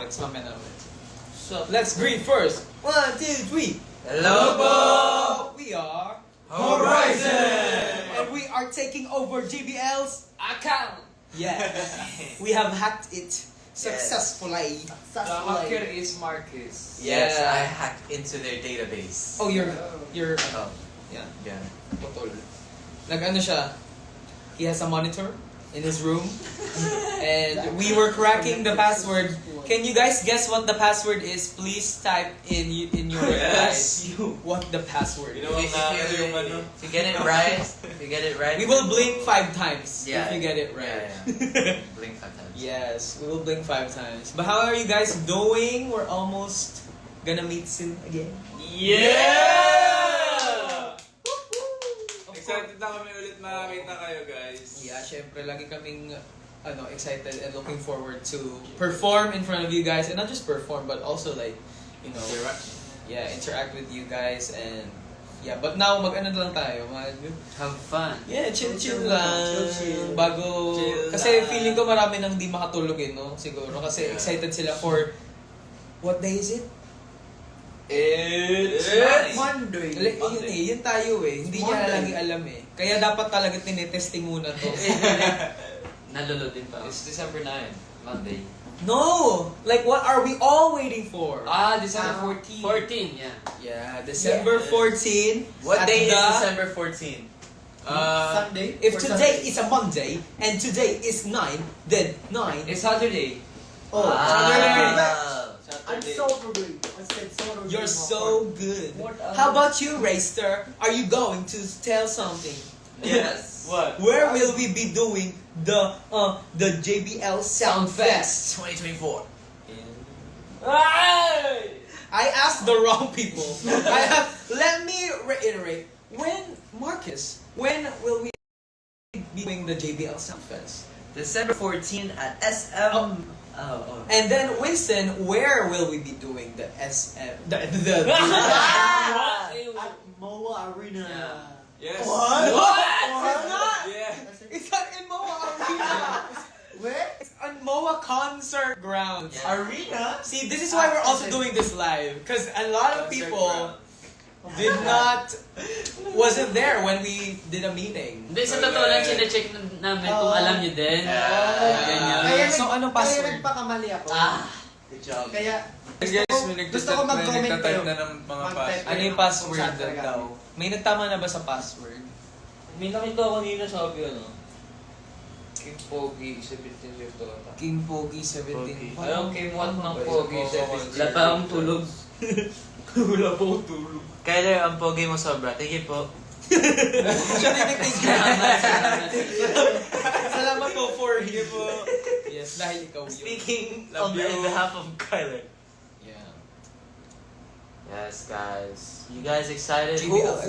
Let's mamaya na ulit. So, let's greet first. 1, 2, 3. Hello po! We are Horizon! and we are taking over JBL's Account! yes. We have hacked it successfully. The hacker is Marcus. Yes, Yeah. I hacked into their database. Oh, you're Oh, yeah. yeah. Putol. Nag-ano siya? He has a monitor in his room. And we were cracking the password. Can you guys guess what the password is? Please type in your replies what the password is. If you get it right, We will blink 5 times Yeah. if you get it right. Yeah. Blink 5 times. Yes, we will blink 5 times. But how are you guys doing? We're almost gonna meet soon again. Yeah! Excited na kami ulit makakita kayo, guys. Yeah, syempre lagi kaming excited and looking forward to perform in front of you guys, and not just perform but also like, interact with you guys. And yeah, but now mag-ano lang tayo, Have fun. chill lang. Bago kasi feeling ko marami nang di makatulog no? Siguro kasi excited sila for what day is it? It's Monday. Yun tayo hindi niya lagi alam Kaya dapat talaga tinetesting muna to. Nalulod din pa. It's December 9, Monday. No! Like what are we all waiting for? December 14. 14, yeah. Yeah, December 14. What at day is the- December 14? Sunday? If today is a Monday and today is 9, then 9 It's Saturday. I'm so good. I said so good. You're so good. What other- How about you, Rayster? Are you going to tell something? Yes. What? Where will we be doing the JBL Sound Fest? 2024. I asked the wrong people. Let me reiterate. When will we be doing the JBL Sound Fest? December 14 at SM. And then Winston, where will we be doing the SM? At MOA Arena. Yes. What? It's not. Yeah. It's not in MOA Arena. Where? It's on MOA Concert Grounds. Yeah. Arena? See, this is why we're also doing this live, because a lot of people wasn't there when we did a meeting. Hindi, sa totoo lang, sine-check namin kung alam nyo din. Kaya So, anong password? Kaya nagpakamali ako. Good job. Kaya Guys, may gusto ko mag-comment nagtatype kayo. na ng mga Mag-type. Ano yung password daw? May nagtama na ba sa password? May nakita ko kanina sabi Kim Pogi, 17 years old. King Pogi 17. Ayun, Kim Watt ng Pogi, 17. Wala pa akong tulog. Wala pa akong tulog. Kyler, ang pogi mo sobra. Thank you po. Siya din nag-thank you. Salamat po for you po. Yes, dahil ikaw yun. Speaking Love on you. behalf of Kyler. Yeah. Yes, guys. You guys excited? JBL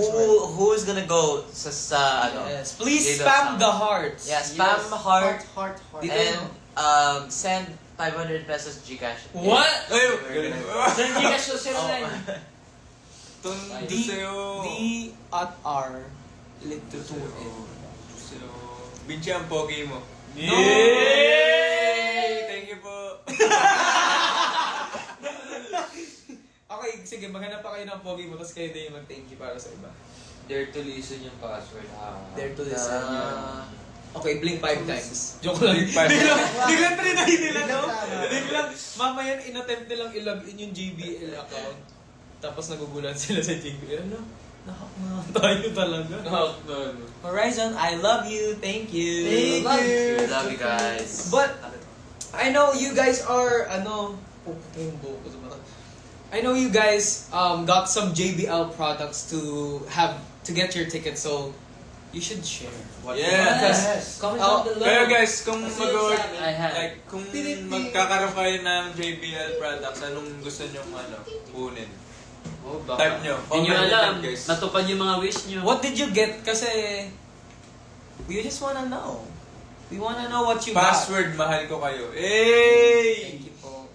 Who's gonna go sa Yes. Please JBL spam Sound? the heart. Yeah, spam heart Heart. Dito. and send 500 pesos Gcash. What? Saan Gcash ko 09? Tondo D sa'yo. at R lit to 2N. Sa'yo. Binchi ang pogi mo. No! Yay! Thank you po. Okay, sige, maghanap pa kayo ng pogi mo, tapos kayo din yung mag-thank you para sa iba. Dare to listen yung password. Dare to listen. Ah. Okay, blink 5 times. Joke lang. Blink five. Biglang trinay nila, no? Tama. Biglang, mamaya inattempt nilang i-log in yung JBL account. Tapos nagugulan sila sa JBL. Ano? Nahak na tayo talaga. Horizon, I love you. Thank you. Thank you. Love you guys. But, I know you guys are, I know you guys got some JBL products to get your tickets, so you should share. What Yes. Comment Oh, down below. Pero guys, kung Kasi mag-order, I have. like, kung magkakaroon kayo ng JBL products, anong gusto nyo kunin? Oh, baka. Type nyo. Hindi nyo Comment alam. down, guys. Natupad yung mga wish nyo. What did you get? Kasi we just wanna know. We wanna know what you Password, mahal ko kayo. Hey! Thank you po.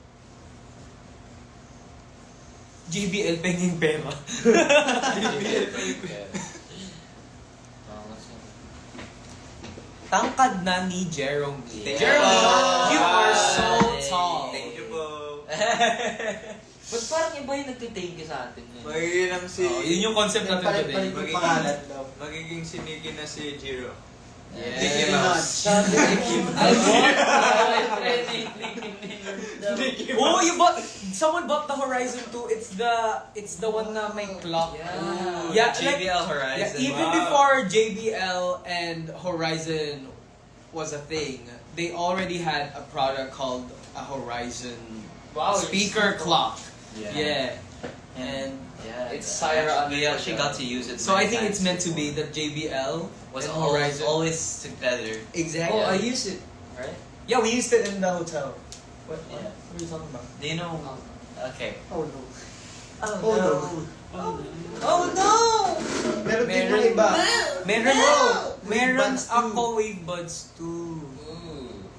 JBL penging pera. Tangkad na ni Jerome. Thank you. Jerome, Oh, you are so hey. tall. Thank you po. Ba't parang iba yung nagtitake sa atin? Magiging ang si... Oh, yun yung concept natin today. Palit-palit yung pangalan daw. Magiging sinigi na si Jiro. Yes. Mickey Mouse. I want Oh, you bought. Someone bought the Horizon 2. It's the one na may clock. Yeah. Yeah, like, JBL Horizon. yeah, even Wow. before JBL and Horizon was a thing, they already had a product called a Horizon Wow, speaker clock. Yeah. Yeah. And Yeah. It's Syra We actually got to use it. so I many think it's times. meant to be that JBL Was and always, Horizon. always together. Exactly. Oh, I use it. Right? Yeah, we used it in the hotel. What? Yeah. What are you talking about? Do you know? Okay. Oh no. Oh, no. Oh no! Meron din Meron yung iba. Meron meron Wavebuds too. ako Wavebuds too.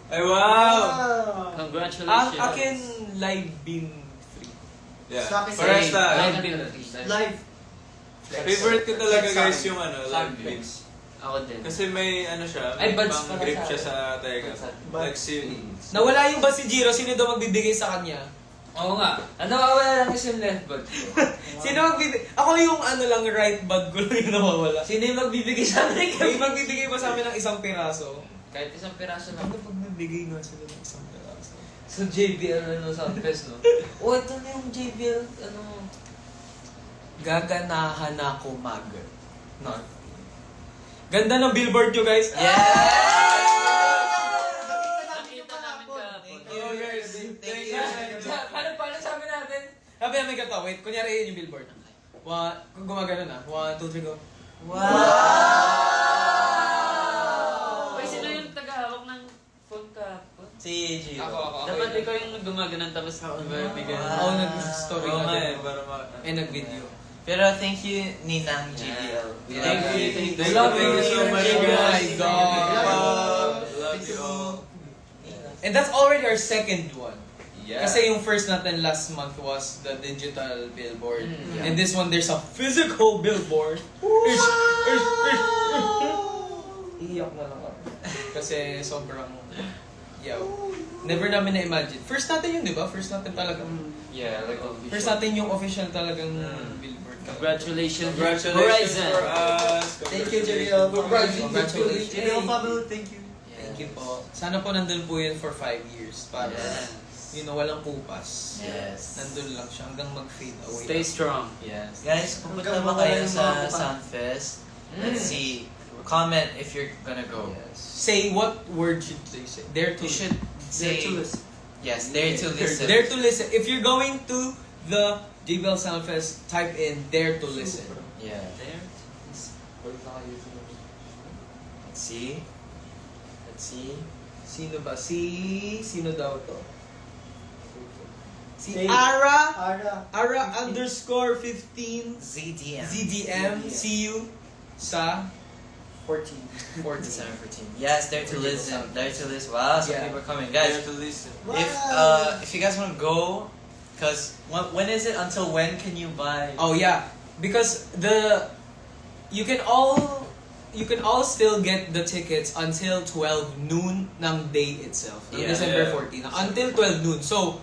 Ay, wow! Congratulations. Akin live beam free. Yeah. Sa akin, Parehas Same. tayo. Live beam. Live. Favorite ko talaga Flex guys sa akin. yung ano, Flex. live beats. Ako din. Kasi may ano siya, Ay, may buds pang pala grip sa siya akin. sa tega. Buds. Like si... Nawala yung ba si Jiro? Sino daw magbibigay sa kanya? Oo nga. Ano nawawala lang kasi yung left bud. Sino magbibigay? Ako yung ano lang, right bud ko lang yung nawawala. Sino yung magbibigay sa amin? May magbibigay ba sa amin ng isang piraso? Kahit isang piraso Ano lang. pag nagbigay nga sila ng isang piraso? Sa JBL ano sa Fest, no? Oh, ito na yung JBL, ano... Gaganahan ako mag. No. Ganda ng billboard nyo guys. Nakita namin kahapon. Oh guys, thank you. Paano sabi natin? Sabi namin ka to, wait, kunyari yun yung billboard. Kung gumagano na, 1, 2, 3, go. Uy, sino yung tagahawak ng phone kahapon? Si Gio. Ako. Dapat ikaw yung gumaganon tapos bigyan. Ako nag-story Oo na nga din. eh, para ma... Eh, nag-video. Pero thank you, Ninang GBL. We Thank love you, you. thank you. Thank you so much Oh my guys. God. Love you all. And that's already our second one. Yeah. Kasi yung first natin last month was the digital billboard. Mm. And this one, there's a physical billboard. Iyak na lang ako. Kasi sobrang yaw. Never namin na-imagine. First natin yun, di ba? First natin talagang... Yeah, like First natin yung official talagang Mm. billboard. Congratulations, Congratulations for us. Thank you, JBL. Congratulations. JBL Pablo, thank you. Thank you po. Sana po nandun po yun for 5 years. Para, Yes. you know, walang kupas. Yes. Nandun lang siya hanggang mag-fade away. Stay strong. Yes. Guys, pupunta ba kayo sa Soundfest? Let's see. Comment if you're gonna go. Yes. Say what word should they say? Dare to You should say yes. Dare to listen. Dare to listen. If you're going to the JBL Soundfest, type in dare to listen. Yeah. Dare. Let's see. Let's see. Sino ba? Sino daw to? Si Hey. Ara Ara. underscore 15 ZDM. ZDM. See you sa 14. 14. December 14. Yes, dare to listen. Dare to listen. Wow, some Yeah. people are coming, Dare guys. to listen. If you guys want to go, because when is it? Until when can you buy? Oh yeah, because you can all still get the tickets until 12 noon ng day itself, ng Yeah. December Yeah. 14. Until 12 noon. So,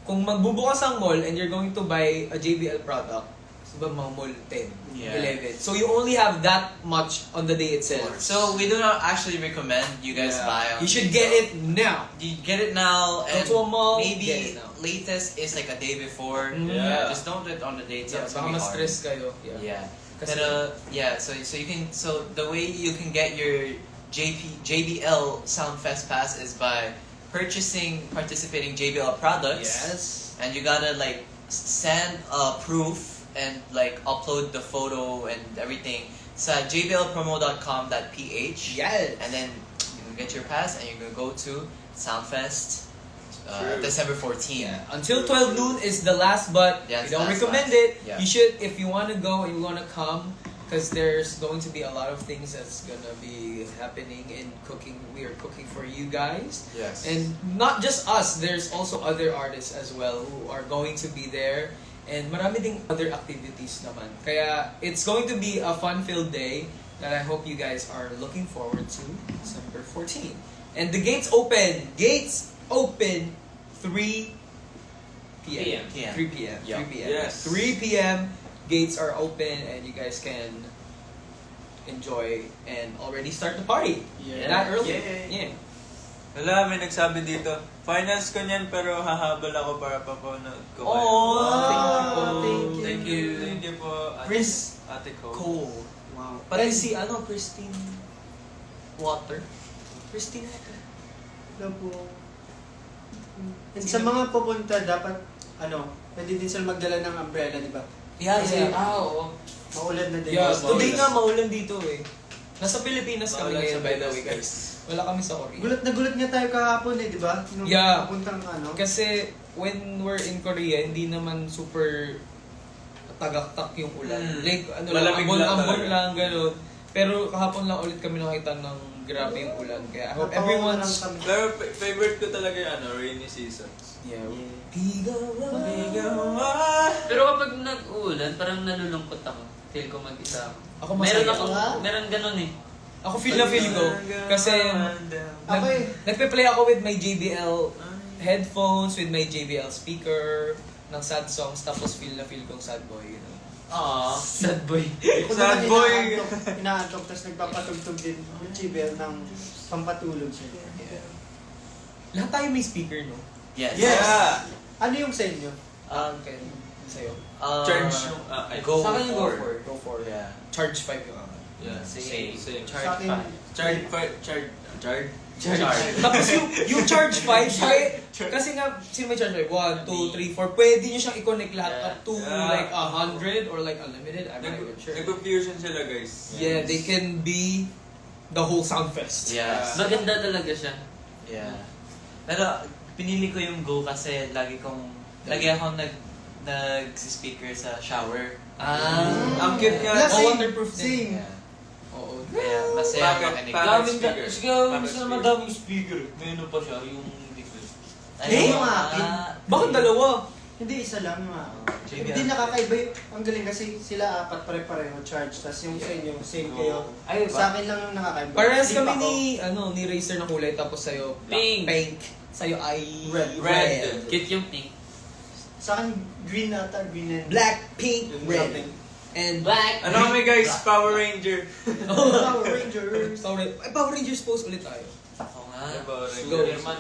kung magbubukas ang mall and you're going to buy a JBL product, sa mga mall 10, Yeah. 11. So, you only have that much on the day itself. So we do not actually recommend you guys Yeah. buy. On You should day get itself. it now. You get it now, Go and to a mall, get maybe it now. latest is like a day before. Yeah. Just don't do it on the day Yeah, itself. It's baka gonna be hard. ma-stress kayo. Yeah. Yeah. Kasi- Pero, yeah, so you can, so the way you can get your JBL Soundfest pass is by purchasing participating JBL products. Yes. And you gotta like send a proof and like upload the photo and everything sa jblpromo.com.ph. Yes. And then you can get your pass and you're gonna go to Soundfest True. December 14. Yeah. Until 12 noon is the last, but Yeah, we it's don't last, recommend last. it. Yeah. You should, if you want to go and you want to come, because there's going to be a lot of things that's gonna be happening in cooking. We are cooking for you guys, Yes. and not just us. There's also other artists as well who are going to be there, and marami ding other activities naman. Kaya it's going to be a fun-filled day that I hope you guys are looking forward to. December 14, and the gates open. Gates open 3 p.m. PM. 3 p.m. Yeah. 3 p.m. Yes. 3 p.m. Gates are open and you guys can enjoy and already start the party. Yeah. That early. Yeah. Yeah. Wala, may nagsabi dito. Finals ko niyan pero hahabol ako para papanood ko kayo. Oh, thank you. Thank you po, Prince Ate Cole. Cole. Wow. Pati si Christine Water. Christine Water. Hello po. And sa mga pupunta, dapat, pwede din sila magdala ng umbrella, di ba? Yeah, Kasi- oo. Maulan na din. Yeah, Mas today maulan. nga maulan dito eh. Nasa Pilipinas kami Maulan ngayon sa by the way Pinas. guys. Wala kami sa Korea. Gulat na gulat nga tayo kahapon di ba? Nung Yeah. papuntang Kasi when we're in Korea, hindi naman super tagaktak yung ulan. Mm. Like Malamig lang ambon talaga. lang gano'n. Pero kahapon lang ulit kami nakita ng grabe yung ulan. Kaya I hope everyone's... Pero favorite ko talaga yung rainy seasons. Yeah. Pero kapag nag-uulan, parang nalulungkot ako. Feel ko mag-isa ako. Ako masaya. Meron ganun eh. Ako feel na feel ko. Kasi Ako eh. nagpe-play ako with my JBL headphones, with my JBL speaker, ng sad songs, tapos feel na feel kong sad boy. You know? Aww. Sad boy. Sad boy! Inaantok, tapos nagpapatugtog din yung Chibel ng pampatulog siya. Lahat tayo may speaker, no? Yes. Yeah! Ano yung sa inyo? Okay. Sa'yo. Charge yung... Go Sa akin yung for. go for. Go for it. Yeah. Charge 5 yung akin. Yeah, Same. same. Charge Sa akin, 5. Charge. Tapos yung charge 5, kasi nga, sino may charge 5? 1, 2, 3, 4. Pwede nyo siyang i-connect lahat Yeah. up to Yeah. like 100 or like unlimited. I'm not even sure. Nag-confusion sila, guys. Yeah, they can be the whole Soundfest. Yes. Maganda talaga siya. Yeah. Pero pinili ko yung Go kasi lagi akong nag-speaker sa shower. Ang cute nga. Yeah, Oh, same. waterproof din. Same. Yeah. Oo. Kaya masaya Bakit? makinig. Bakit? Daming speaker. sige, minsan speaker. madaming speaker. May ano pa siya, yung Eh, yung akin. Bakit dalawa? Hindi, isa lang nga. JBL. Hindi nakakaiba yung, ang galing kasi sila apat pare-pareho charge, tapos yung sa inyo, same kayo. Ay, Sa akin lang yung nakakaiba. Parehas Sleep kami ako. ni Racer na kulay, tapos sa'yo Pink. pink. Sa'yo ay Red. Cute yung pink. Sa akin, green ata, green and Black, pink, Yung red. something. And Black. Ano kami, guys? Power Ranger. Power Rangers. Power Rangers post ulit tayo. Oo nga. Power Go. Ranger. German.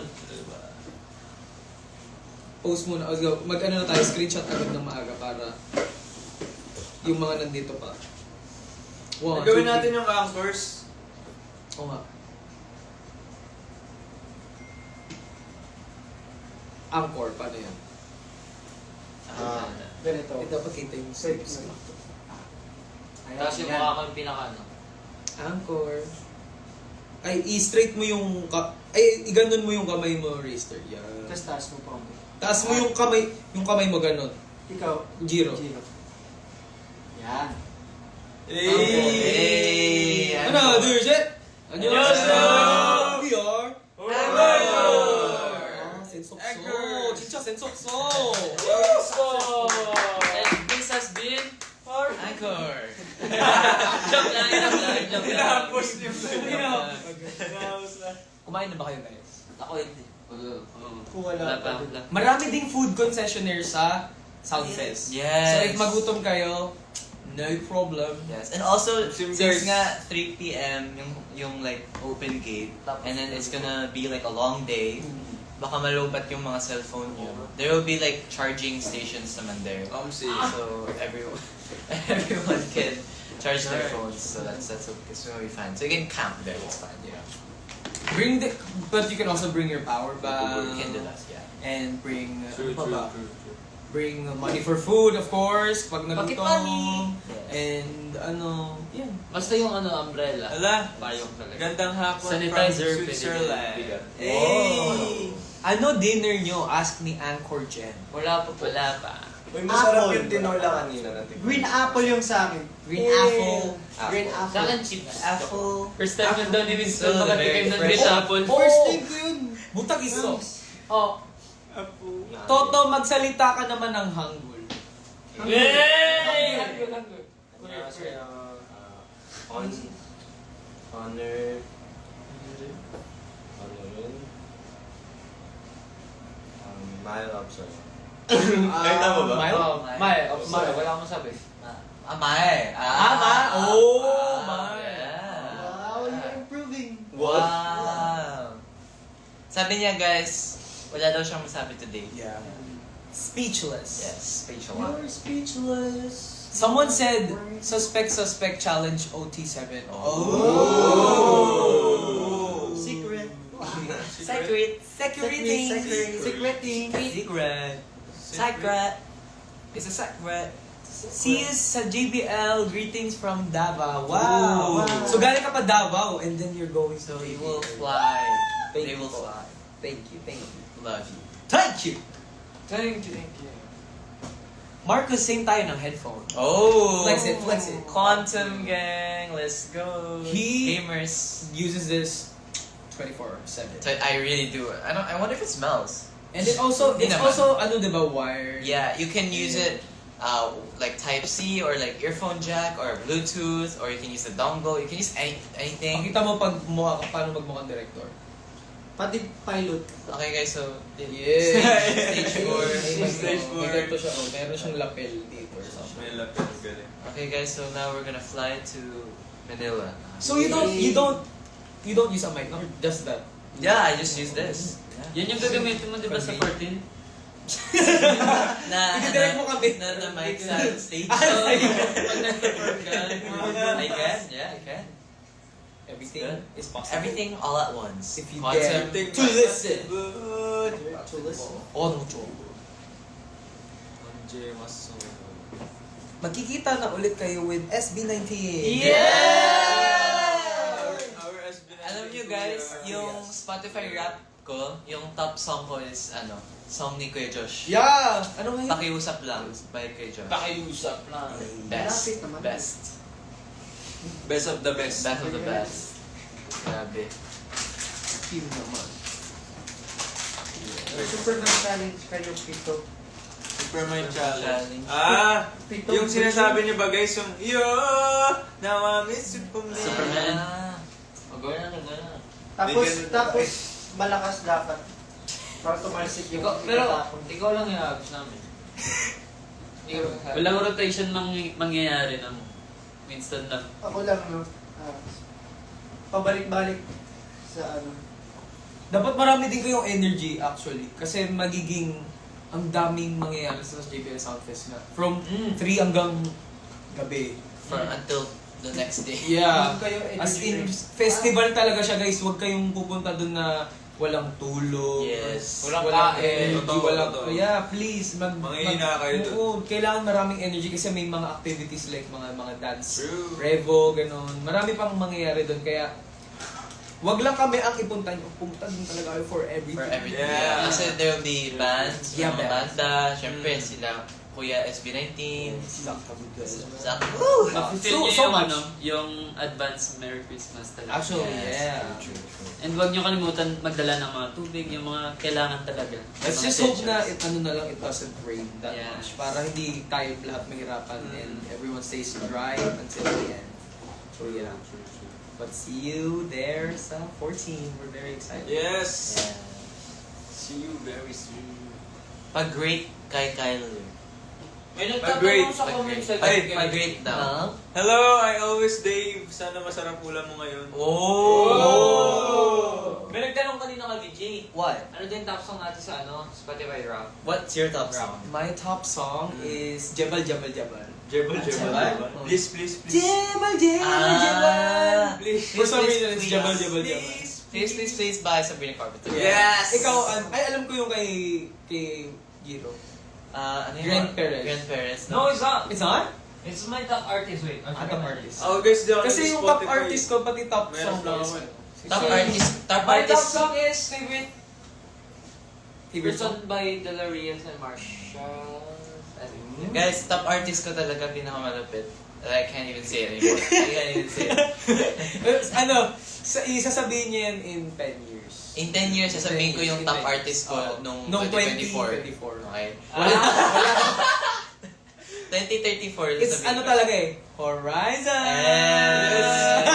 Post muna. Let's go. Mag-ano na tayo, screenshot agad ng maaga para yung mga nandito pa. One, Gawin two, natin three. yung anchors. Oo nga. Anchor, paano yan? Ganito. Eh, dapat kita yung Save steps. na. Ayan, Tapos yung yan. mukha ko yung pinaka ano. Anchor. Ay, i-straight mo yung... i-ganon mo yung kamay mo, Raster. Yan. Tapos taas mo pa. Taas mo yung kamay mo ganon. Ikaw. Giro. Yan. Hey! Ano, do your shit? 안녕하세요. We are... Anchor! 아, 센스 없어. Anchor. 진짜 센스 없어. And this has been Anchor. joke lang. Tinapos niyo Yeah. Tinapos na. Kumain na ba kayo, guys? Ako hindi. Kung wala pa. Marami ding food concessionaire sa Soundfest. Yes. So if magutom kayo, no problem. Yes. And also, Sim since guys. nga 3 p.m. yung like open gate, and then it's gonna be like a long day, baka malobat yung mga cellphone nyo. There will be like charging stations naman there. Omsi. So everyone can charge their phones. So that's gonna be fine. So you can camp there. It's fine. Yeah. But you can also bring your power bank. You can do that. Yeah. And bring, True, ano pa true, ba? true. Bring money for food, of course, pag Pocket nagutom. money. And yan. Basta yung umbrella. Ala, Payong talaga. gandang hapon Sanitizer, from Switzerland. pwede din. Hey! Ano dinner nyo? Ask ni Anchor Jen. Wala pa. Uy, masarap Apple. yung tinola kanina natin. Green apple yung sa akin. Green Eh, apple. Green Sa apple. akin chips. Apple. First time yun daw ni Winston So, makatikim ng very green fresh. apple. First time ko yun. Butag iso. Oh. Apo. Toto, magsalita ka naman ng Hangul. Yay! 안녕하세요. 오늘은 말 없어요. Ay, tama ba? Mile? Mile, wala akong masabi. Mae. Oh, Ah, Mae. yeah. Wow, you're improving. Wow. Sabi niya guys, wala daw siyang masabi today. Yeah. Speechless. Yes, spatial. You're speechless. Someone said, suspect challenge OT7. Oh. Secret. Secret. Security. Secret thing. Secret. Secret. It's a secret. See you sa JBL. Greetings from Davao. Wow. Wow. So galing ka pa Davao and then you're going So to you will JBL. fly. Thank They you will po. fly. Thank you. Love you. Thank you. Thank you. Marcus, same tayo ng headphone. Oh. Flex it. Quantum gang. Let's go. He- Gamers. Uses this 24/7. So I really do. I wonder if it smells. And it's also, Hindi naman. ano diba, wired? Yeah, you can use it like Type C or like earphone jack or Bluetooth, or you can use the dongle. You can use anything. Pakita mo pag mukha ka, paano magmukhang director. Pati pilot. Okay guys, so Yes. Stage 4. Stage four. May ganito siya, meron siyang lapel dito or something. May lapel, galing. Okay guys, so now we're gonna fly to Manila. So you don't use a mic, no? Just that. Yeah, I just use this. Yan yung gagamitin mo, di ba, sa 14? I-direct mo kami. Na mic sa stage. Ah, So, sige. pag nag-perform ka, I can, yeah, I can. Everything Good. is possible. Everything all at once. If you Quantum. dare to listen. Good. To listen. On mucho. Magkikita na ulit kayo with SB19. Our SB Alam nyo guys, yung Spotify rap ko, yung top song ko is song ni Kuya Josh. Yeah! Ano nga yun? Pakiusap lang by Kuya Josh. Pakiusap lang. Best. Malapit naman. Best. Best of the best. Best of the best. Grabe. Team naman. Superman challenge kayo, Pito. Superman challenge. Challenge. Pito. Yung sinasabi niyo ba guys, yung yo, now I'm Superman. Superman. Gawin na. Tapos malakas dapat. Para tumalsik yung Pero, tapon. ikaw lang yung agos namin. Walang rotation mangyayari na mo. Instant lang. Ako lang, no? Pabalik-balik sa ano. Dapat marami din kayong energy actually. Kasi magiging ang daming mangyayari sa JBL Soundfest na. From 3 hanggang gabi. Until the next day. Yeah. Huwag kayo As in, energy. festival talaga siya guys. Huwag kayong pupunta dun na walang tulog. Yes. Walang kain. energy, Totoo, walang... totoo. Yeah, please. Manghihina kayo dun. Oo, kailangan maraming energy kasi may mga activities like mga dance, True. revo, ganun. Marami pang mangyayari dun. Kaya, wag lang kami ang ipunta nyo. Pumunta dun talaga kayo for everything. For everything. Yeah. Kasi there will be bands, Yeah, mga bands. banda, syempre sila Kuya SB19. Zach Kabudel. Zach. Ma-fulfill niyo so yung much. yung advance Merry Christmas talaga. Actually, Yes, yeah. true. And huwag niyo kalimutan magdala ng mga tubig, yung mga kailangan talaga. Let's Mga just hope na essentials. it doesn't rain that Yeah. much. Para hindi tayo lahat mahirapan and everyone stays dry until the end. So yeah. But see you there sa 14. We're very excited. Yes. Yeah. See you very soon. Pag-great kay Kyler. May Mag-grade. nagtatanong sa comment section. Ay, Pag-great daw. Hello, I always Dave. Sana masarap ulam mo ngayon. Oh! May nagtanong kanina kay DJ. What? Ano din top song natin sa Spotify Rap? What's your top song? My top song is Jebel Jebel Jebel. Jebel, Jebel? Please, please, please. Jebel Jebel Jebel. Please. For some reason, it's please. Jebel Jebel Jebel. Please by Sabrina Carpenter. Yes! Ikaw, ay alam ko yung kay Giro. Ano yun? Grant Perez. Grant Perez. No, it's not. It's not? It's my top artist. Wait, I Ah, forgot. top artist. Oh guys, di ako Kasi yung top artist ko, pati top Meron song lang is ako. Top artist. Top My top artist. song is Favorite favorite song. Written by Dela Rios and Marshall. Guys, top artist ko talaga pinakamalapit. I can't even say it anymore. I can't even say it. Ano, isasabihin niya yan in 10 years. In 10 years, sasabihin ko yung top In 10 artist ko years. nung Nung 2024. 2024. Okay. Wala. 2034. It's ano talaga eh. Horizon! Yes!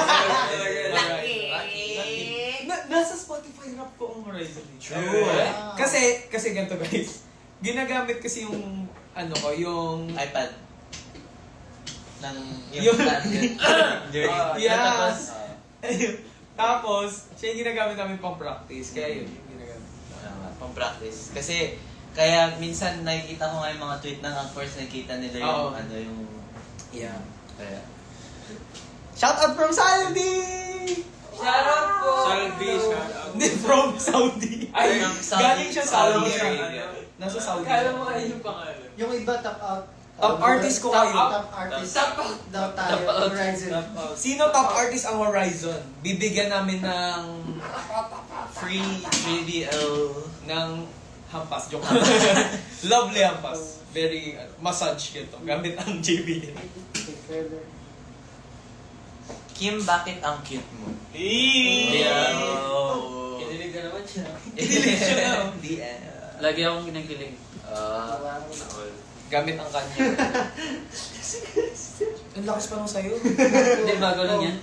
Nasa Spotify rap ko ang Horizon. True. Kasi ganito guys. Ginagamit kasi yung, ano ko, yung... iPad. Yung- During, Yeah. tapos, Tapos, siya yung ginagamit namin pang practice. Kaya yun, yung ginagamit. pang practice. Kasi, kaya minsan nakikita ko nga yung mga tweet ng Anchors, nakikita nila yung, Oo. ano, yung... Yeah. Kaya, Shout out from Saudi! Shoutout po! Salvi, shout out. Hindi, from Saudi. Ay, From Saudi- galing siya sa Saudi Saudi. Arabia. Nasa Saudi. Kala mo kayo yung pangalan. Yung iba top out. Top artist ko kayo. Top artist. Top out. Daw tayo. Top out. Horizon. Sino top artist ang Horizon? Bibigyan namin ng free JBL. ng hampas. Joke. Lovely hampas. Very massage kito. Gamit ang JBL. Kim, bakit ang cute mo? Yeah. Oh. Kinilig na naman siya. Kinilig siya na. Di Lagi akong kinikilig. Gamit ang kanya. Ang lakas pa nung sa'yo. Hindi, bago lang yan.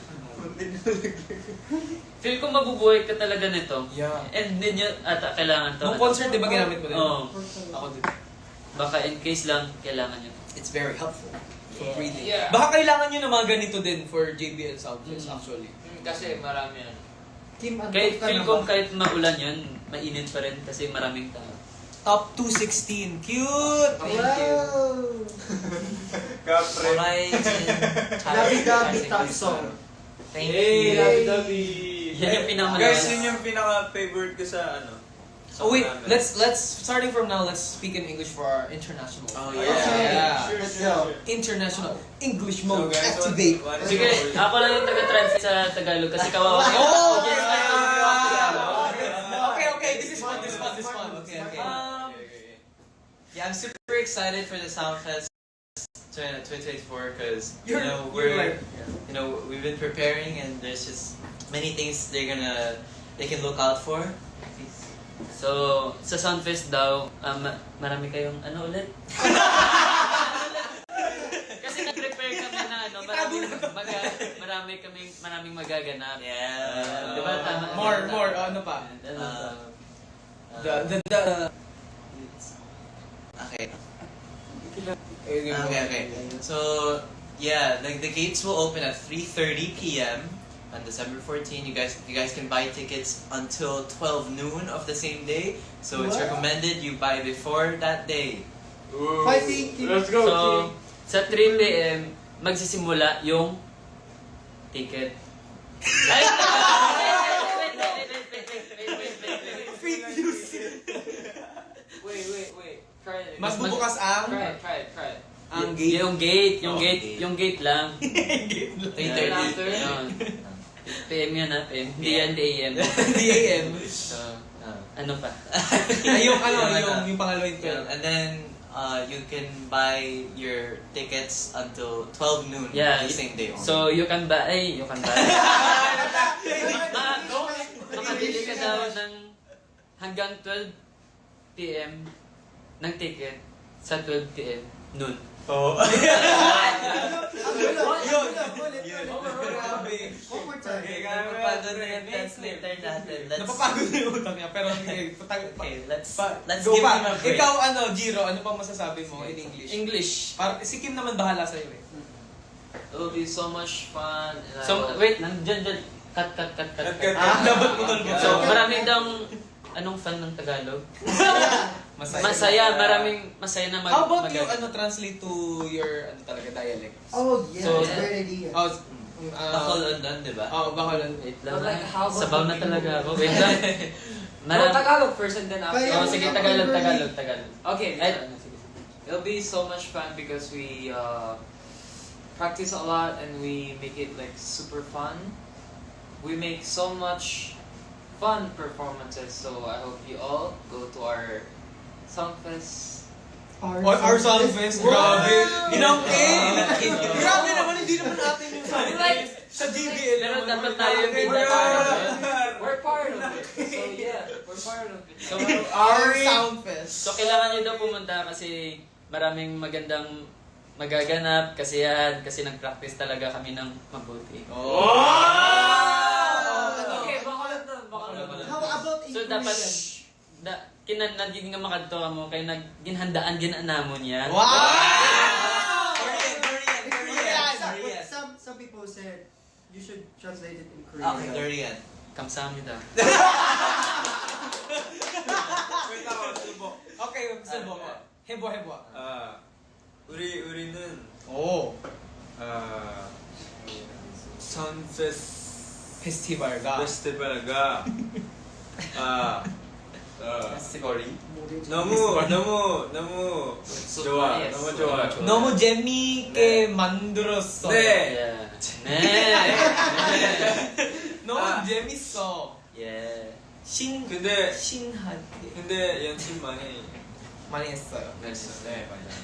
Feel ko mabubuhay ka talaga nito. Yeah. And hindi nyo ata kailangan to. Nung concert, di ba ginamit mo din? Oo. Ako din. Baka in case lang, kailangan nyo. It's very helpful for breathing. Yeah. Baka kailangan nyo ng mga ganito din for JBL Soundfest actually. Kasi marami yan. Team Antok Kahit ka feel na ko ba? kahit maulan yun, mainit pa rin kasi maraming tao. Top 216. Cute! Thank you. Wow! Kapre. Horizon. Labi-dabi top song. Thank Hey, you. labi-dabi. Yan yung pinakamalakas. Guys, yun yung pinaka-favorite ko sa ano. Oh wait, namin. let's starting from now, let's speak in English for our international. Oh, Okay. Yeah. Let's go. International English So mode guys, activate. Sige, ako lang yung taga-translate sa Tagalog kasi kawawa ka. Oh, Yes, okay. I Okay, this is fun. Okay. Yeah, I'm super excited for the Soundfest 2024 because you You're- know you're we're like- you know we've been preparing and there's just many things they can look out for. So, sa Soundfest daw, marami kayong ano ulit? Kasi nag-prepare kami na ano, maraming magaganap. Yeah. Di ba tama? More, ano pa? Ano pa? The Okay. Okay. So yeah, like the gates will open at 3:30 p.m. on December 14. You guys can buy tickets until 12 noon of the same day. So it's Wow. recommended you buy before that day. Fighting team. Let's go, So, team. sa 3 p.m. magsisimula yung ticket. Ay! fake news. Wait. Try it. Magbubukas ang Try it. ang gate. Yung gate lang. 3:30. Yun. PM yan ha, PM. Hindi yan AM. The AM. So, ano pa? Ay, yung pangalawa yung 12. And then you can buy your tickets until 12 noon Yeah. the same day. Only. So, you can buy. Makabili ka daw ng hanggang 12 p.m. ng ticket sa 12 p.m. noon. Oh. Yun. Grabe. One more time. Napapagod na yung translator natin. Napapagod na yung utak niya, pero Okay, let's let's give go pa. him a break. Ikaw, Jiro, ano pa masasabi mo in English? English. Si Kim naman bahala sa'yo eh. It will be so much fun. And I So, hope- wait lang. Dyan. Cut. Dapat mo talaga. So, marami daw anong fan ng Tagalog? Masaya. Maraming masaya na How about you, magagawa. translate to your, talaga, dialect? Oh, yeah. So, That's a great idea. Bacolod, di ba? Bacolod. Wait lang. But like, how about Sabaw na you? talaga ako. Wait lang. No, Tagalog first and then after. Kaya- Oh, sige, Tagalog. Okay, Ay, it'll be so much fun because we practice a lot and we make it like super fun. We make so much fun performances, so I hope you all go to our Songfest. Our Songfest, grabe. Inangkin. Grabe naman, hindi naman natin yung Songfest. Sa GBL Pero naman. dapat tayo yung pinaka- We're part of it. So yeah, we're part of it. So, Our Soundfest. so kailangan nyo daw pumunta kasi maraming magandang magaganap, kasiyahan, kasi nag-practice talaga kami ng mabuti. Okay, baka lang. How about So in dapat, Korean? nagiging nga makadto ka mo, kay ginhandaan ginanamon niya. Wow! Korean. Some people said you should translate it in Korean. Okay, Korean. Kamsahamnida. Wait ako, subok. Okay, subok ko. Hebo. 우리는 Oh. Sunfest Festival ka. Festival가 Category. 너무 좋아. Yes. 너무 좋아. 너무 재미있게 만들었어. 네. Yeah. 네. 너무 아. 재밌어. Yeah. 근데 신하게 연습 많이 했어요. 했어. 네, 맞아요.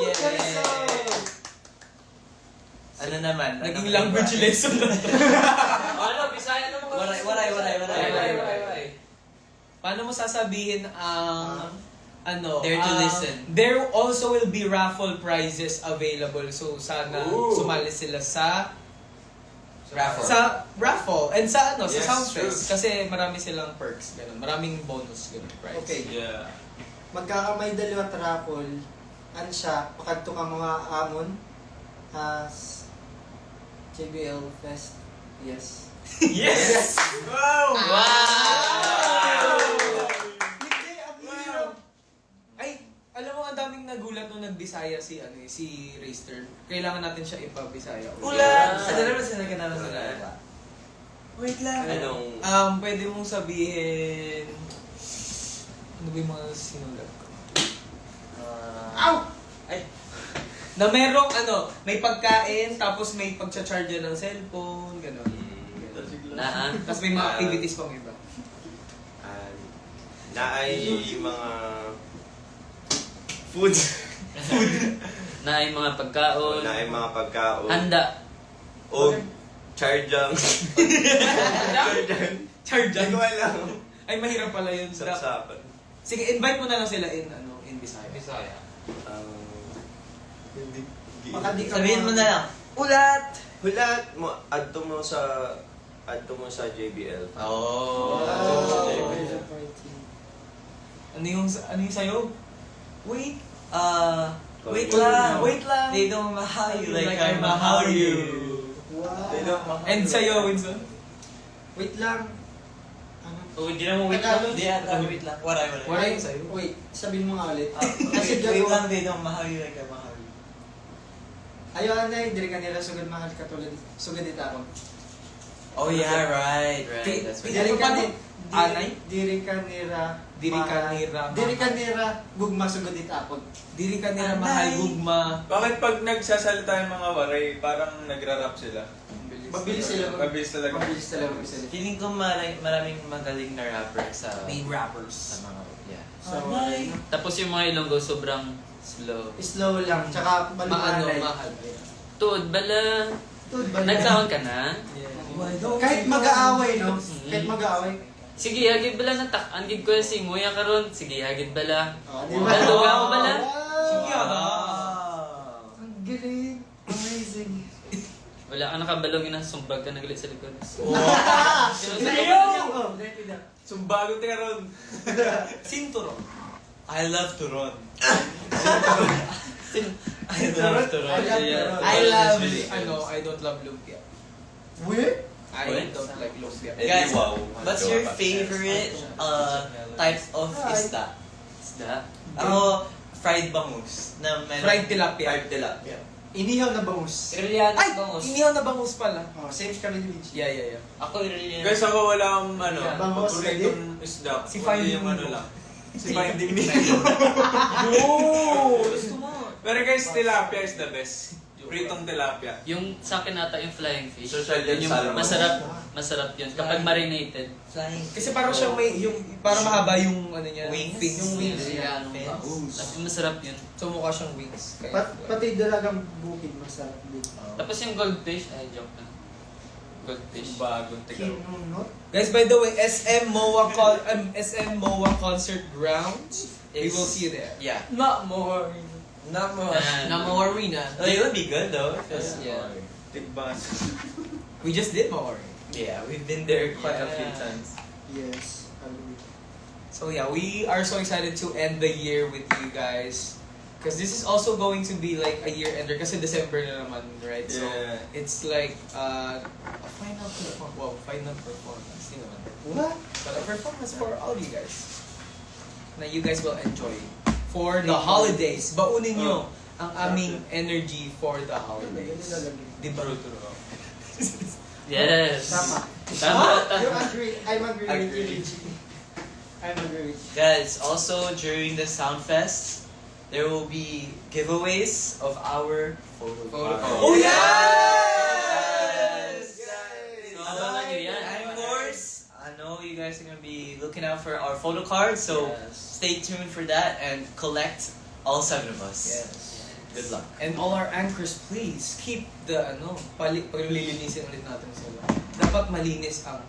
예. Ano naman? Naging language lesson na to. Ano, Bisaya naman ko. Waray. Paano mo sasabihin ang Dare to listen. There also will be raffle prizes available. So sana Ooh. sumali sila sa Raffle. raffle and sa sa Yes, Soundfest true. kasi marami silang perks ganun. Maraming bonus ganun prize. Okay. Yeah. Magkakamay dalawa raffle. Ano siya, pakadto ka mga amon as JBL Fest. Yes. Yes. Wow! Hindi, ang hirap. Ay, alam mo ang daming nagulat nung nagbisaya si Rayster. Kailangan natin siya ipabisaya. Ulan! Ano naman sila kanala sa laba? Wait lang. Anong Pwede mong sabihin ano ba yung mga sinulat ko? Ow! Na merong may pagkain, tapos may pagcha-charge ng cellphone, gano'n. Naan. Tapos may mga activities pang iba. naay mga food. Naay mga pagkaon. Naay mga pagkaon. Handa. O charjang. Charge Hindi ko alam. Ay, mahirap pala yun. Sapsapan. Sige, invite mo na lang sila in Bisaya. Bisaya. Hindi. Baka di ka Sabihin mo na lang. Ulat! Hulat mo, adto mo sa JBL. Oh. Ano yung sayo? Wait. Wait Wait lang. They don't mahal you like I mahal you. Wow. They don't mahal And you. sa'yo, Winston? Wait lang. Ano? Oh, hindi na mo wait lang. Hindi ata wait lang. Waray. Wala yung sa'yo. Wait, sabihin mo nga ulit. Kasi wait lang, they don't mahal you like I mahal you. Ayaw na diri ka nila sugad mahal katulad sugad ita ako. Oh yeah, right. Right, that's right. Diri ka ni Anay? diri ka nira Diri ka nira. diri ka nira gugma sugad ita ako. Diri ka nila Anay. mahal gugma. Bakit pag nagsasalita yung mga waray, parang nagra-rap sila? Mabilis sila. Mabilis talaga. Mabilis talaga mag-isip. Feeling ko maraming magaling na rapper sa Main rappers. mga yeah. So, Tapos yung mga Ilonggo sobrang slow. slow lang tsaka malumanay. Mahal. Tuod bala. Tud ba? Nagsaon ka na? Kahit mag-aaway no. Mhm. Kahit mag-aaway. Sige, hagid bala na tak. Angid ko si Muya karon. Sige, hagid bala. Oh, Nalduga ko bala? Sige, Ang galing. Amazing. Wala ka nakabalong ina sumbag ka nagalit sa likod. Oh, Sumbagot ka ron. Sinturo. I love to run. I love to run. I love, I don't love lumpia. Weird? I What? don't like lumpia. Guys, Wow. what's your favorite type of isda? Isda. Ako, fried bangus. Na may Fried tilapia. Fried tilapia. Inihaw na bangus. Irilianos Ay! bangus. Inihaw na bangus pala. Oh, same kami ni Luigi. Yeah. Ako irilianos. Guys, ako wala akong Bangus, paboritong isda. Si Kundi Finding yung ano Nemo. lang. Si Finding Nemo. Oh! Gusto mo? Pero guys, tilapia is the best. Pritong tilapia. Yung sa akin ata yung flying fish. Social Yun yung salmon. masarap yun. Kapag marinated. Flying. Kasi parang siyang parang mahaba yung niya. Wings? Fins. Yung wings. Irilianos Fins. bangus. Tapos masarap yun. So mukha siyang wings. Kaya Pati dalagang bukid masarap din. Tapos yung goldfish, ay joke na. Goldfish. Bagong tigaw. Kinunot? Guys, by the way, SM MOA Concert Grounds. We will see you there. Yeah. Not more. Not more. Not Arena. Oh, it would be good though. Because, Yeah. Tigbas. We just did more. yeah, we've been there quite a few Yeah. times. Yes. Halloween. So yeah, we are so excited to end the year with you guys. Because this is also going to be like a year ender. Kasi December na naman, right? So Yeah. it's like a final performance. Wow, final performance. Di naman. What? But a performance for all you guys. Na you guys will enjoy. For the holidays. Baunin nyo ang aming energy for the holidays. Diba? Yes. Tama. Tama. You agree. I'm agree with you, Agree. Richie. I'm agree with you. Guys, also during the Soundfest, there will be giveaways of our photo cards. Oh, yes! Abangan nyo yan. And of course, I know you guys are gonna be looking out for our photo cards, so Yes. stay tuned for that and collect all 7 of us. Yes. Good luck. And all our anchors, please keep the paglilinisin ulit natin sila. Dapat malinis ang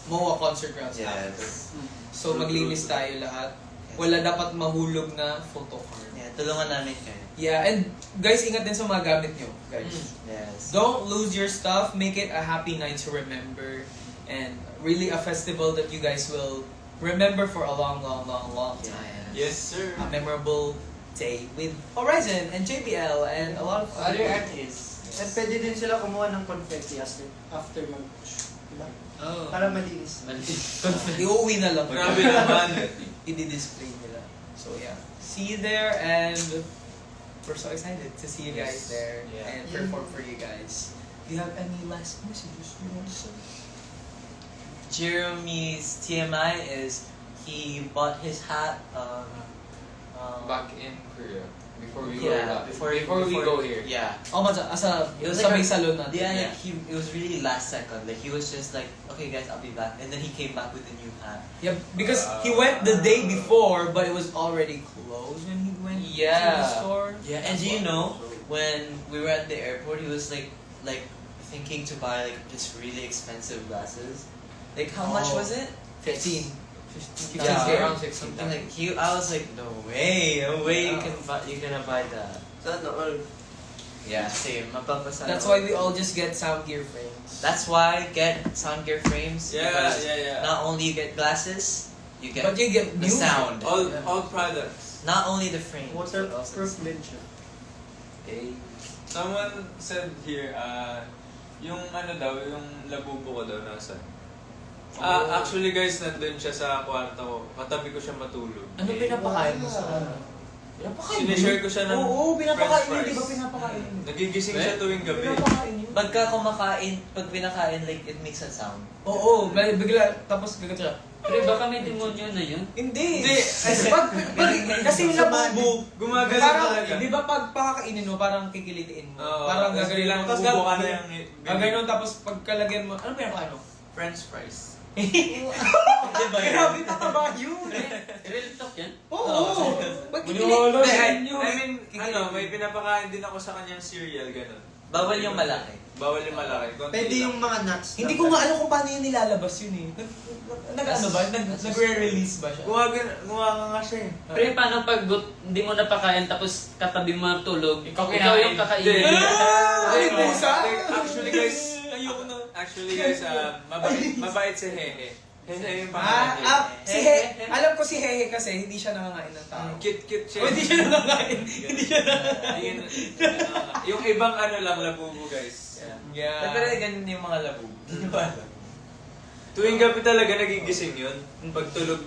MOA Concert Grounds after. Yes. So maglinis tayo lahat. Wala dapat mahulog na photo card. Yeah, tulungan namin kayo. Yeah, and guys, ingat din sa mga gamit nyo, guys. Yes. Don't lose your stuff. Make it a happy night to remember. And really a festival that you guys will remember for a long, long, long, long time. Yes, sir. A memorable day with Horizon and JBL and a lot of other artists. At pwede din sila kumuha ng confetti after mag-push. Diba? Oh. Para malinis. Iuwi na lang. Grabe naman. I-display nila. So yeah. See you there and we're so excited to see you guys Yes. there Yeah. and perform for you guys. Do you have any last messages you want to say? Jeremy's TMI is he bought his hat Back in Korea. Before we yeah, go back. before we go here. Yeah. Oh, asa It was sa like may a- salon natin. Yeah, like it was really last second. Like he was just like, okay guys, I'll be back, and then he came back with a new hat. Yeah, because he went the day before, but it was already closed when he went to the Yeah. store. Yeah, and do you know when we were at the airport, he was like thinking to buy like just really expensive glasses. Like how much Oh. was it? 15. Yeah, around 16. something like I was like, no way you Yeah. you gonna buy that. Sana all. Yeah, same. Mapapasalamat. That's why we all just get sound gear frames. That's why get sound gear frames. Yeah, because yeah. Not only you get glasses, you get But you get the music. sound. All products. Not only the frame. but also the Waterproof sound. din siya. Someone said here, yung daw, yung labubo ko daw nasa. Oh. Actually guys, nandun siya sa kwarto ko. Katabi ko siya matulog. Ano pinapakain mo sa Pinapakain mo? Sinishare ko siya ng Oo, pinapakain french yun. Di ba fries. pinapakain yun? Nagigising siya tuwing gabi. Pinapakain yun. Pagka kumakain, pag pinakain, like, it makes a sound. Oo, bigla, tapos gagat siya. Pero baka may demonyo na yun. Hindi. Hindi. Kasi yung labubo, Gumagalaw parang, talaga. di ba pag pakakainin mo, parang kikilitiin mo. Oo, Parang tapos gagawin bilang mo. Tapos bubo ka na yung gagawin mo, tapos pagkalagyan mo, ano pinapakain mo? French fries. Diba yun? Grabe, tataba yun. Real talk yan? Oo. Maniwala sa I inyo. mean, may pinapakain din ako sa kanyang cereal, ganun. Bawal yung malaki. Bawal yung malaki. Konti Pwede lang. yung mga nuts. Hindi ko nga alam kung paano yun nilalabas yun eh. Nag-ano ba? Nagre-release ba siya? Gumaga nga siya eh. Pero paano pag hindi mo napakain tapos katabi mo tulog, Ikaw ikaw yung kinain. kakainin. Ay, Ano, pusa? Actually guys, Ayoko na. mabait si Hehe. Hehe yung pangalan niya. Si Hehe. Alam ko si Hehe kasi hindi siya nangangain ng tao. Cute siya. Oh, hindi siya nangangain. Hindi siya nangangain. Yung ibang lang, labubo guys. Yeah. Pero ganun yung mga labo. Hindi ba alam? Tuwing gabi talaga nagigising yun. Pagtulog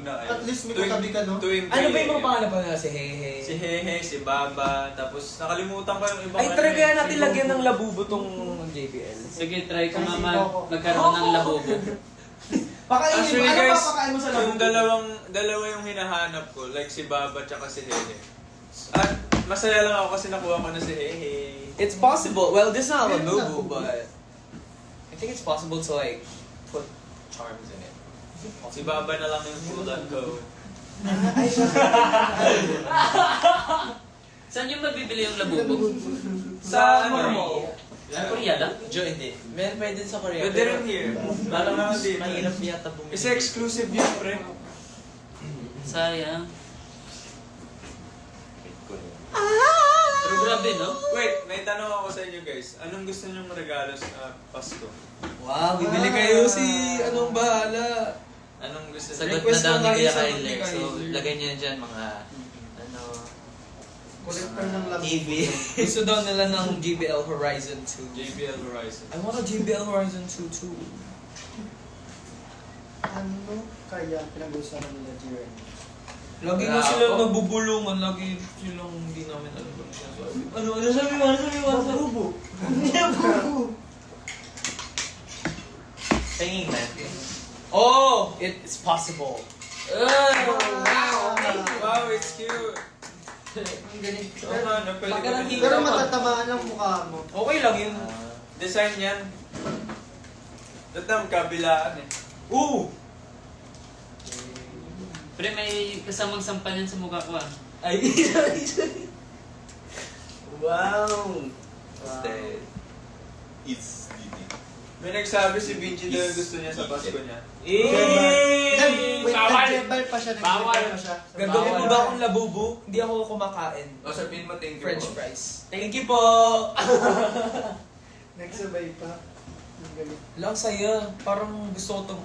na kayo. At least may katabi ka, no? Tuwing Ano ba yung 3 mga pangalan pa nila? Si Hehe. Si Hehe, si Baba, tapos nakalimutan ko yung ibang Ay, try kaya natin lagyan ng labubo tong JBL. Sige, try ko nga magkaroon ng labubo. Pakainin mo. Actually Ano guys, pa pakain mo sa labubo? yung dalawa yung hinahanap ko, like si Baba tsaka si Hehe. At masaya lang ako kasi nakuha ko na si Hehe. It's possible. Well, this is not a labubo, but I think it's possible to like put charms in it. Si Baba na lang yung tulad ko. Saan yung mabibili yung labubo? Sa ano? Sa Korea lang? Jo, hindi. Meron pa din sa Korea. Pwede rin here. Parang naman dito. Mahirap yata bumili. Isa exclusive yun, pre. Sayang. Pero grabe, no? Wait, may tanong ako sa inyo guys. Anong gusto nyong regalo sa Pasko? Wow, bibili kayo si anong bahala. Anong gusto niyo? Sagot na Request daw mo ni nga Kuya yung sagot ni Kyler. So, Kyler. lagay niyo dyan mga, ano, Collector ng labo. TV. Gusto daw nila ng JBL Horizon 2. JBL Horizon. I want a JBL Horizon 2 too. Ano kaya pinag-uusapan nila Jiren? Lagi nga sila nabubulungan, lagi silang hindi namin alam kung sinasabi. Ano sabi mo? Ano sabi mo? Bubo. Tingin na. Oh! It's possible. Wow, it's cute. Ang galing. Oo nga, no, pwede ko rin. Pero matatamaan ang mukha mo. Okay lang yun. Design yan. Datam, kabilaan eh. Ooh! Pre, may kasamang sampal yan sa mukha ko ah. Ay, sorry. Wow. Stay. It's Didi. May nagsabi si Vinci dahil gusto niya sa Pasko niya. Wait, Bawal! nag-verbal pa siya. Bawal! Nag-verbal pa siya. Gagawin mo ba akong labubu? Hindi ako kumakain. O, sabihin mo thank you French po. fries. Thank you po! Nagsabay pa. Ang galing. Lang saya. Parang gusto ko itong...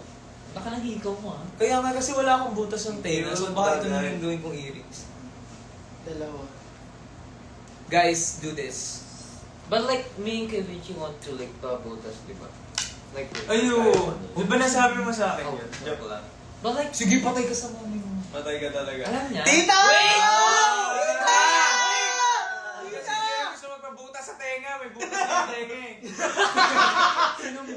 Baka nahikaw mo ah. Kaya nga kasi wala akong butas ng tenga. So Yun, baka ito na bagay. yung gawin kong earrings. Dalawa. Guys, do this. But like, me and Kevin, you want to like pabutas, di ba? Like, Ayun! Di ba nasabi mo sa akin yun? Oh. Joke lang. but like, Sige, patay ka sa mami mo. Matay ka talaga. alam niya. Tita! Tita! Kasi kaya gusto magpabutas sa tenga. May butas sa tenga eh.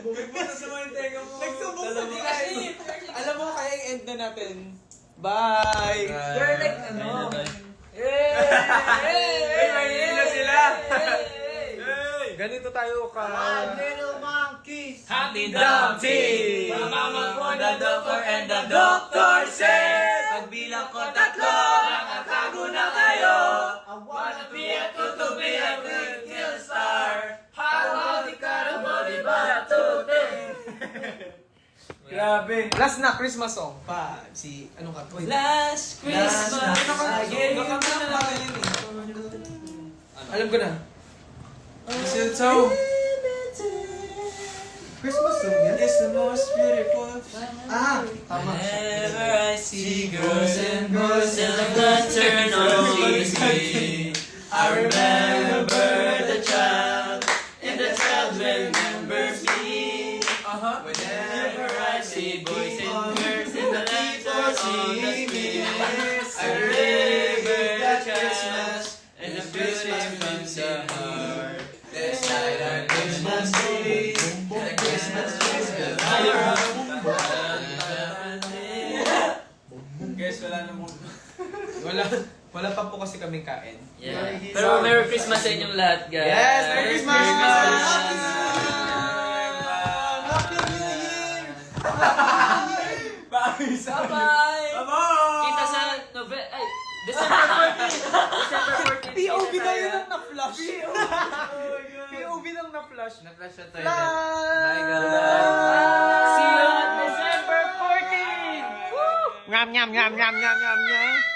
May butas sa mga tenga mo. Nagsubok sa Dalawa. tita. Alam mo, kaya i-end na natin. Bye! They're like, ano? Ay, may hila sila! Hey! Ganito tayo ka. Little monkeys! Humpty Dumpty! Mama ko the doctor and the doctor said, pagbilang ko tatlo, nakatago na kayo. I wanna be a To be a good kill star. How di ka body ba Grabe. Last na, Christmas song. Pa, si, ano ka? Wait. Last Christmas, I gave you Alam ko na. Mistletoe Christmas song yan? is the most beautiful. Ah! Tama. Whenever I see girls and boys in the lantern on TV, I remember the child, and the child remembers me. Whenever I see boys and girls in the lantern on the screen, I remember the Christmas and the beauty from the heart. Let's light our Christmas tree, and the Christmas trees will light up. Guys, wala namang... Wala pa po kasi kaming kain. Yeah. Pero Merry Christmas sa inyong lahat, guys. Yes, Merry Christmas! Happy New Year! Bye-bye! Kita sa December 14. December 14. POV kita na tayo. yun ang na-flash. POV lang na-flash. Na-flash na tayo. Flash! Bye, guys! See you on December 14! Nyam, nyam, nyam, nyam, nyam, nyam, nyam.